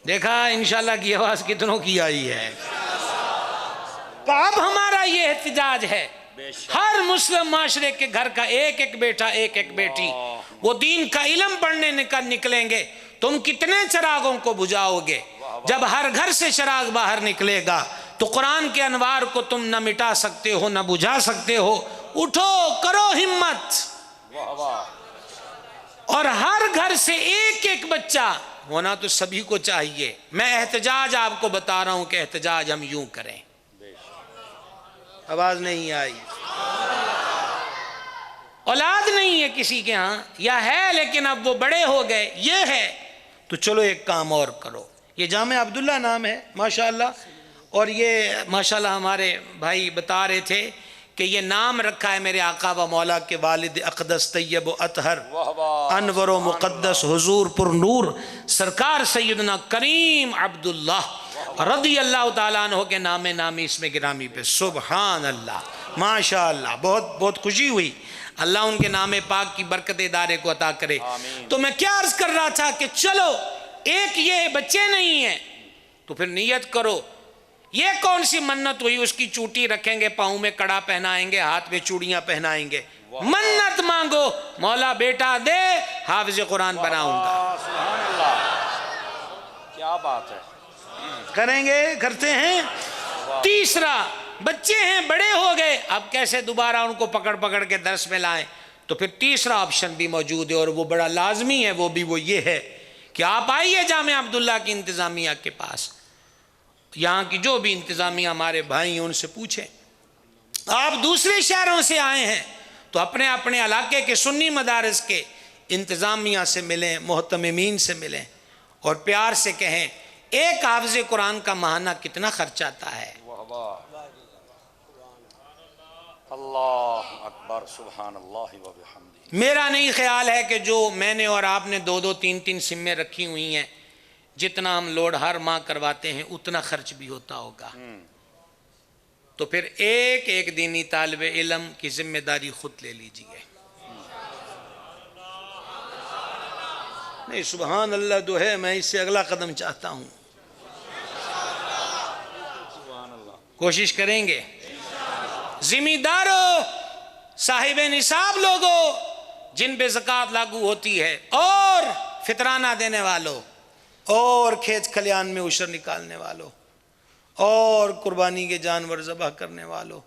دیکھا انشاءاللہ کی آواز کتنوں کی آئی ہے۔ تو اب ہمارا یہ احتجاج ہے، ہر مسلم معاشرے کے گھر کا ایک ایک بیٹا، ایک ایک بیٹی وہ دین کا علم پڑھنے نکلیں گے۔ تم کتنے چراغوں کو بجھاؤ گے؟ جب ہر گھر سے چراغ باہر نکلے گا تو قرآن کے انوار کو تم نہ مٹا سکتے ہو نہ بجھا سکتے ہو۔ اٹھو، کرو ہمت، اور ہر گھر سے ایک ایک بچہ ہونا تو سبھی کو چاہیے۔ میں احتجاج آپ کو بتا رہا ہوں کہ احتجاج ہم یوں کریں، آواز نہیں آئی. اولاد نہیں ہے کسی کے ہاں یا ہے لیکن اب وہ بڑے ہو گئے, یہ ہے تو چلو ایک کام اور کرو. یہ جامع عبداللہ نام ہے ماشاءاللہ, اور یہ ماشاءاللہ ہمارے بھائی بتا رہے تھے کہ یہ نام رکھا ہے میرے آقا و مولا کے والد اقدس طیب و اطہر انور و مقدس حضور پر نور سرکار سیدنا کریم عبداللہ رضی اللہ تعالیٰ عنہ کے نام نامی اس میں گرامی پہ. سبحان اللہ, ماشاءاللہ, بہت بہت خوشی ہوئی. اللہ ان کے نام پاک کی برکت ادارے کو عطا کرے. تو میں کیا عرض کر رہا تھا کہ چلو ایک یہ بچے نہیں ہیں تو پھر نیت کرو. یہ کون سی منت ہوئی اس کی چوٹی رکھیں گے, پاؤں میں کڑا پہنائیں گے, ہاتھ میں چوڑیاں پہنائیں گے. منت مانگو مولا بیٹا دے حافظ قرآن بناؤں گا. سبحان اللہ, کیا بات ہے. کریں گے, کرتے ہیں. تیسرا, بچے ہیں بڑے ہو گئے, اب کیسے دوبارہ ان کو پکڑ پکڑ کے درس میں لائیں. تو پھر تیسرا آپشن بھی موجود ہے اور وہ بڑا لازمی ہے, وہ یہ ہے کہ آپ آئیے جامع عبداللہ کی انتظامیہ کے پاس. یہاں کی جو بھی انتظامیہ ہمارے بھائی ہیں ان سے پوچھیں. آپ دوسرے شہروں سے آئے ہیں تو اپنے اپنے علاقے کے سنی مدارس کے انتظامیہ سے ملیں, محتممین سے ملیں اور پیار سے کہیں ایک حافظ قرآن کا ماہانہ کتنا خرچ آتا ہے. اللہ اکبر, سبحان اللہ و بحمدہ. میرا نہیں خیال ہے کہ جو میں نے اور آپ نے 2-2 3-3 سمیں رکھی ہوئی ہیں, جتنا ہم لوڈ ہر ماہ کرواتے ہیں اتنا خرچ بھی ہوتا ہوگا. تو پھر ایک ایک دینی طالب علم کی ذمہ داری خود لے لیجئے. نہیں سبحان اللہ جو ہے, میں اس سے اگلا قدم چاہتا ہوں. کوشش کریں گے. ذمہ داروں, صاحب نصاب لوگوں جن پہ زکوٰۃ لاگو ہوتی ہے, اور فطرانہ دینے والوں, اور کھیت کھلیان میں عشر نکالنے والوں, اور قربانی کے جانور ذبح کرنے والوں,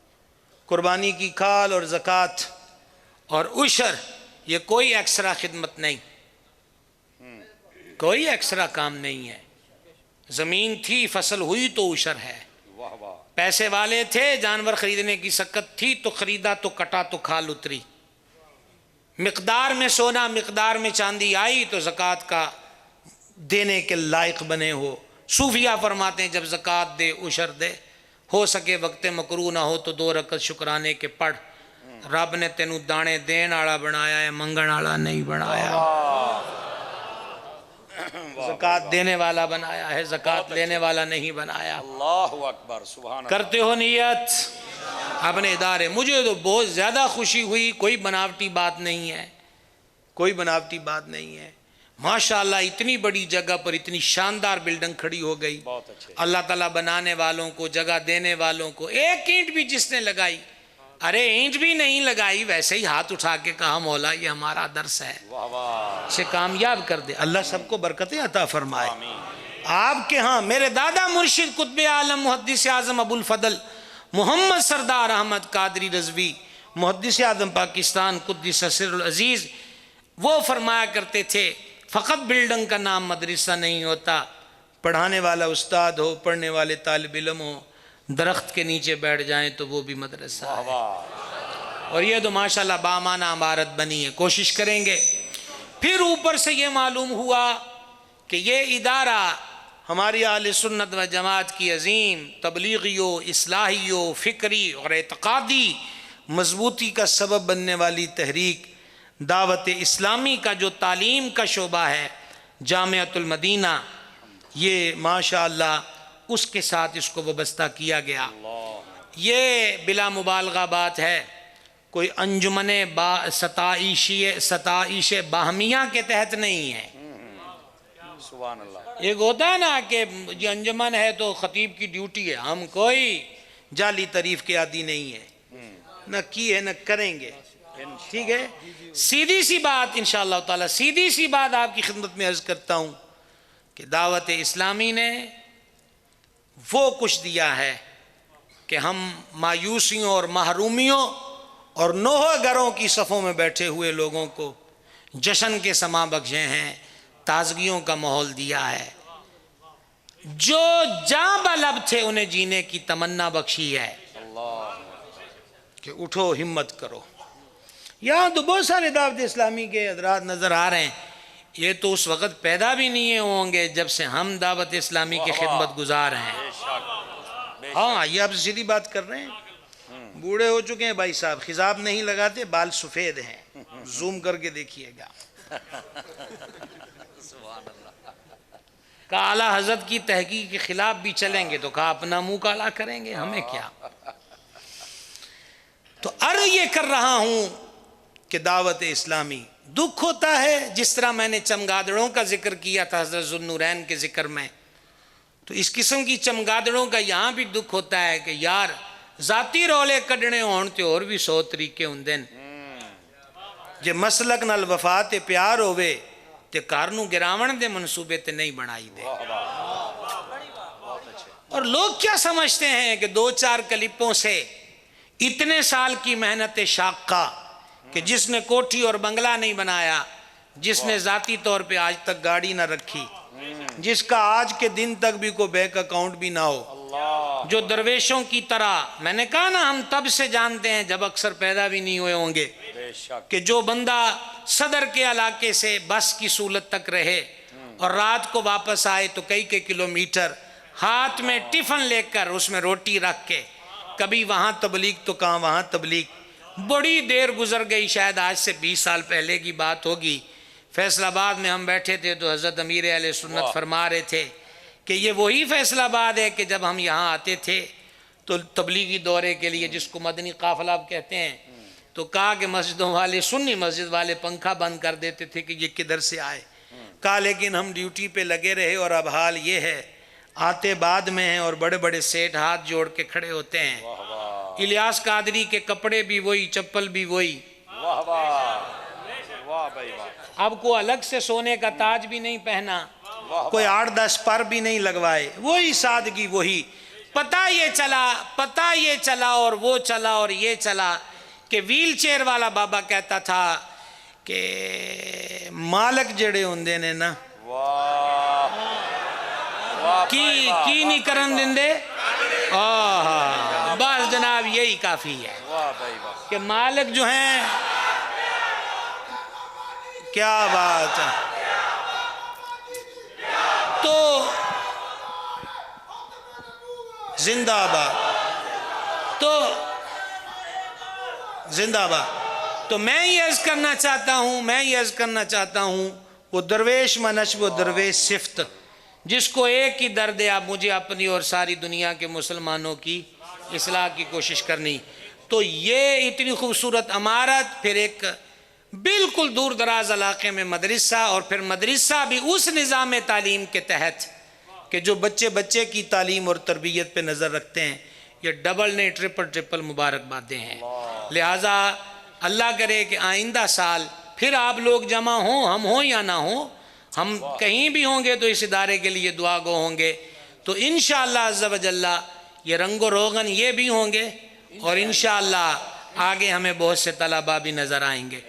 قربانی کی کھال اور زکوٰۃ اور عشر یہ کوئی ایکسٹرا خدمت نہیں, کوئی ایکسٹرا کام نہیں ہے. زمین تھی فصل ہوئی تو عشر ہے. پیسے والے تھے, جانور خریدنے کی سکت تھی تو خریدا تو کٹا تو کھال اتری. مقدار میں سونا مقدار میں چاندی آئی تو زکوٰۃ کا دینے کے لائق بنے ہو. صوفیہ فرماتے ہیں جب زکوٰۃ دے عشر دے, ہو سکے وقت مکروہ نہ ہو تو 2 رکعت شکرانے کے پڑھ. رب نے تینوں دانے دین آڑا بنایا ہے, منگن آڑا نہیں بنایا. زکوٰۃ دینے والا بنایا ہے, زکوٰۃ لینے والا نہیں بنایا. اللہ اکبر, سبحان اللہ. کرتے ہو نیت اپنے ادارے. مجھے تو بہت زیادہ خوشی ہوئی, کوئی بناوٹی بات نہیں ہے, کوئی بناوٹی بات نہیں ہے. ماشاءاللہ اتنی بڑی جگہ پر اتنی شاندار بلڈنگ کھڑی ہو گئی. اللہ تعالیٰ بنانے والوں کو, جگہ دینے والوں کو, ایک اینٹ بھی جس نے لگائی, ارے اینٹ بھی نہیں لگائی, ویسے ہی ہاتھ اٹھا کے کہا مولا یہ ہمارا درس ہے, اسے کامیاب کر دے. اللہ سب کو برکتیں عطا فرمائے. آپ کے ہاں میرے دادا مرشد قطب عالم محدث اعظم ابو الفضل محمد سردار احمد قادری رضوی محدث اعظم پاکستان قدس سر العزیز, وہ فرمایا کرتے تھے فقط بلڈنگ کا نام مدرسہ نہیں ہوتا, پڑھانے والا استاد ہو, پڑھنے والے طالب علم ہو, درخت کے نیچے بیٹھ جائیں تو وہ بھی مدرسہ ہے. اور یہ تو ماشاءاللہ بامانہ عمارت بنی ہے. کوشش کریں گے. پھر اوپر سے یہ معلوم ہوا کہ یہ ادارہ ہماری اہل سنت و جماعت کی عظیم تبلیغی و اصلاحی و فکری اور اعتقادی مضبوطی کا سبب بننے والی تحریک دعوت اسلامی کا جو تعلیم کا شعبہ ہے جامعۃ المدینہ, یہ ماشاءاللہ اس کے ساتھ اس کو وابستہ کیا گیا. یہ بلا مبالغہ بات ہے, کوئی انجمن ستائش باہمیہ کے تحت نہیں ہے. سبحان اللہ. ایک ہوتا ہے نا کہ یہ انجمن ہے تو خطیب کی ڈیوٹی ہے, ہم کوئی جعلی تعریف کے عادی نہیں ہے, نہ کی ہے نہ کریں گے. ٹھیک ہے, سیدھی سی بات انشاءاللہ تعالی, سیدھی سی بات آپ کی خدمت میں عرض کرتا ہوں کہ دعوت اسلامی نے وہ کچھ دیا ہے کہ ہم مایوسیوں اور محرومیوں اور نوحہ گروں کی صفوں میں بیٹھے ہوئے لوگوں کو جشن کے سما بخشے ہیں, تازگیوں کا ماحول دیا ہے. جو جاں بلب تھے انہیں جینے کی تمنا بخشی ہے. کہ اٹھو ہمت کرو. یہاں تو بہت سارے دعوت اسلامی کے حضرات نظر آ رہے ہیں. یہ تو اس وقت پیدا بھی نہیں ہوں گے جب سے ہم دعوت اسلامی کی خدمت گزار ہیں. بے شک ہاں یہ آپ سے سیدھی بات کر رہے ہیں. بوڑھے ہو چکے ہیں بھائی صاحب, خضاب نہیں لگاتے, بال سفید ہیں, زوم کر کے دیکھیے گا. سبحان اللہ. کہا اعلیٰ حضرت کی تحقیق کے خلاف بھی چلیں گے, تو کہا اپنا منہ کالا کریں گے, ہمیں کیا. تو عرض یہ کر رہا ہوں کہ دعوت اسلامی دکھ ہوتا ہے, جس طرح میں نے چمگادڑوں کا ذکر کیا تھا حضرت ذوالنورین کے ذکر میں, تو اس قسم کی چمگادڑوں کا یہاں بھی دکھ ہوتا ہے کہ یار ذاتی رولے کڈنے ہون تے اور بھی 100 طریقے ہوندے نے. جے مسلک نال وفا تے پیار ہوئے تے کار نو گراون دے منصوبے تے نہیں بنائی دے. اور لوگ کیا سمجھتے ہیں کہ 2-4 کلپوں سے اتنے سال کی محنت شاقہ, کہ جس نے کوٹھی اور بنگلہ نہیں بنایا, جس نے ذاتی طور پہ آج تک گاڑی نہ رکھی, جس کا آج کے دن تک بھی کوئی بینک اکاؤنٹ بھی نہ ہو, جو درویشوں کی طرح, میں نے کہا نا ہم تب سے جانتے ہیں جب اکثر پیدا بھی نہیں ہوئے ہوں گے, بے شک کہ جو بندہ صدر کے علاقے سے بس کی سہولت تک رہے اور رات کو واپس آئے تو کئی کلومیٹر, ہاتھ میں ٹفن لے کر اس میں روٹی رکھ کے, کبھی وہاں تبلیغ تو کہاں وہاں تبلیغ. بڑی دیر گزر گئی, شاید آج سے 20 سال پہلے کی بات ہوگی, فیصل آباد میں ہم بیٹھے تھے تو حضرت امیر اہل سنت فرما رہے تھے کہ یہ وہی فیصل آباد ہے کہ جب ہم یہاں آتے تھے تو تبلیغی دورے کے لیے, جس کو مدنی قافلہ آپ کہتے ہیں, تو کہا کہ مسجدوں والے, سنی مسجد والے پنکھا بند کر دیتے تھے کہ یہ کدھر سے آئے. کہا لیکن ہم ڈیوٹی پہ لگے رہے اور اب حال یہ ہے, آتے بعد میں ہیں اور بڑے بڑے سیٹ ہاتھ جوڑ کے کھڑے ہوتے ہیں. الیاس قادری کے کپڑے بھی وہی, چپل بھی وہی, واہ واہ واہ بھائی واہ. اب کو الگ سے سونے کا تاج بھی نہیں پہنا, کوئی 8-10 پر بھی نہیں لگوائے, وہی سادگی وہی. پتہ یہ چلا اور وہ چلا اور یہ چلا کہ ویل چیئر والا بابا کہتا تھا کہ مالک جڑے ہوندے نے نا واہ واہ کی نہیں کرن دندے, بس جناب یہی کافی ہے واہ بھائی واہ. کہ مالک جو ہیں, کیا بات ہے. تو زندہ آباد, تو زندہ آباد. تو میں یہ عرض کرنا چاہتا ہوں وہ درویش منش, وہ درویش صفت, جس کو ایک ہی درد ہے, اب مجھے اپنی اور ساری دنیا کے مسلمانوں کی اصلاح کی کوشش کرنی. تو یہ اتنی خوبصورت عمارت, پھر ایک بالکل دور دراز علاقے میں مدرسہ, اور پھر مدرسہ بھی اس نظام تعلیم کے تحت کہ جو بچے کی تعلیم اور تربیت پہ نظر رکھتے ہیں. یہ ڈبل نہیں ٹرپل مبارکبادیں ہیں. لہٰذا اللہ کرے کہ آئندہ سال پھر آپ لوگ جمع ہوں, ہم ہوں یا نہ ہوں, ہم کہیں بھی ہوں گے تو اس ادارے کے لیے دعا گو ہوں گے. تو انشاءاللہ عز و جل یہ رنگ و روغن یہ بھی ہوں گے, اور انشاءاللہ آگے ہمیں بہت سے طلباء بھی نظر آئیں گے.